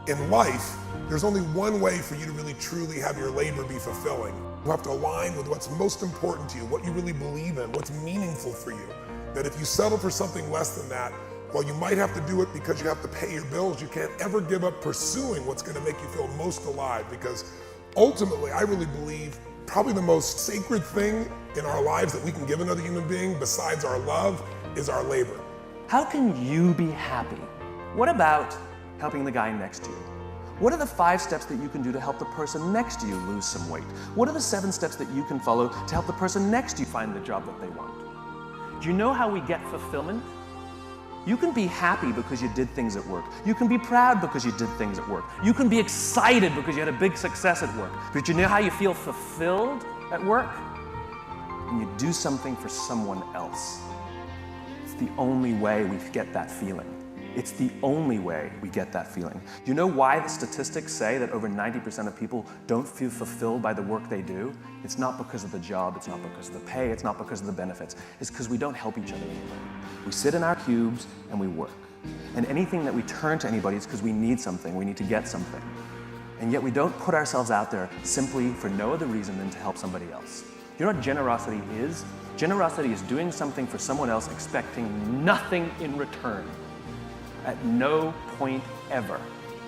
In life, there's only one way for you to really truly have your labor be fulfilling. You have to align with what's most important to you, what you really believe in, what's meaningful for you. That if you settle for something less than that, while you might have to do it because you have to pay your bills, you can't ever give up pursuing what's gonna make you feel most alive. Because ultimately, I really believe probably the most sacred thing in our lives that we can give another human being besides our love is our labor. How can you be happy? What about helping the guy next to you? What are the 5 steps that you can do to help the person next to you lose some weight? What are the 7 steps that you can follow to help the person next to you find the job that they want? Do you know how we get fulfillment? You can be happy because you did things at work. You can be proud because you did things at work. You can be excited because you had a big success at work. But you know how you feel fulfilled at work? When you do something for someone else. It's the only way we get that feeling. It's the only way we get that feeling. Do you know why the statistics say that over 90% of people don't feel fulfilled by the work they do? It's not because of the job, it's not because of the pay, it's not because of the benefits. It's because we don't help each other anymore. We sit in our cubes and we work. And anything that we turn to anybody is because we need something, we need to get something. And yet we don't put ourselves out there simply for no other reason than to help somebody else. You know what generosity is? Generosity is doing something for someone else expecting nothing in return. At no point ever.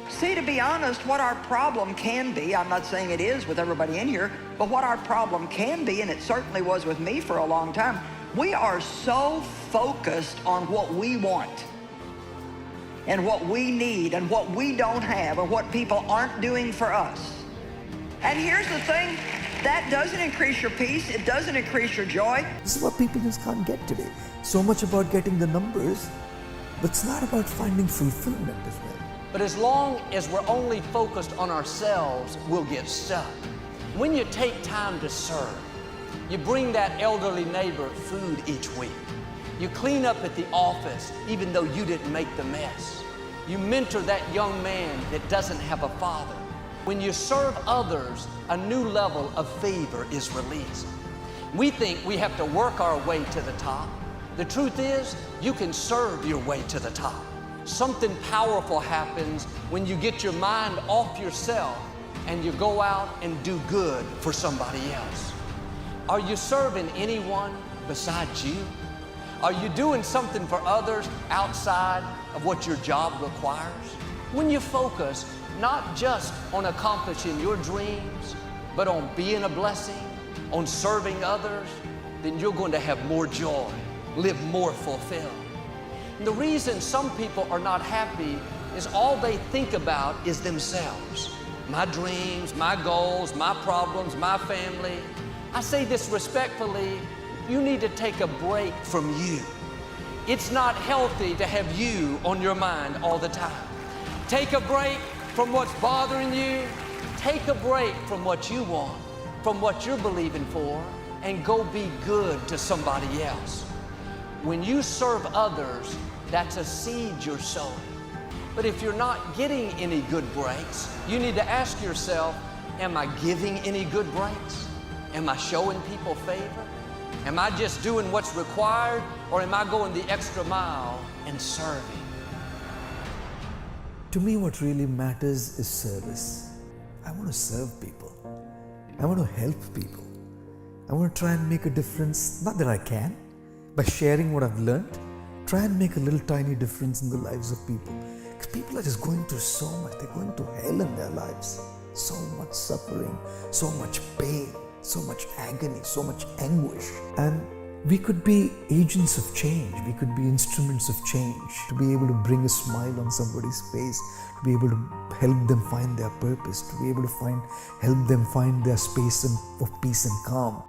See, to be honest, what our problem can be, I'm not saying it is with everybody in here, but what our problem can be, and it certainly was with me for a long time, we are so focused on what we want and what we need and what we don't have and what people aren't doing for us. And here's the thing, that doesn't increase your peace, it doesn't increase your joy. This is what people just can't get today. So much about getting the numbers, but it's not about finding fulfillment as well. But as long as we're only focused on ourselves, we'll get stuck. When you take time to serve, you bring that elderly neighbor food each week. You clean up at the office even though you didn't make the mess. You mentor that young man that doesn't have a father. When you serve others, a new level of favor is released. We think we have to work our way to the top. The truth is, you can serve your way to the top. Something powerful happens when you get your mind off yourself and you go out and do good for somebody else. Are you serving anyone besides you? Are you doing something for others outside of what your job requires? When you focus not just on accomplishing your dreams, but on being a blessing, on serving others, then you're going to have more joy, live more fulfilled. And the reason some people are not happy is all they think about is themselves. My dreams, my goals, my problems, my family. I say this respectfully, you need to take a break from you. It's not healthy to have you on your mind all the time. Take a break from what's bothering you. Take a break from what you want, from what you're believing for, and go be good to somebody else. When you serve others, that's a seed you're sowing. But if you're not getting any good breaks, you need to ask yourself, am I giving any good breaks? Am I showing people favor? Am I just doing what's required, or am I going the extra mile and serving? To me, what really matters is service. I want to serve people. I want to help people. I want to try and make a difference, not that I can, by sharing what I've learned, try and make a little tiny difference in the lives of people. Because people are just going through so much. They're going to hell in their lives. So much suffering, so much pain, so much agony, so much anguish. And we could be agents of change. We could be instruments of change, to be able to bring a smile on somebody's face, to be able to help them find their purpose, to be able to help them find their space of peace and calm.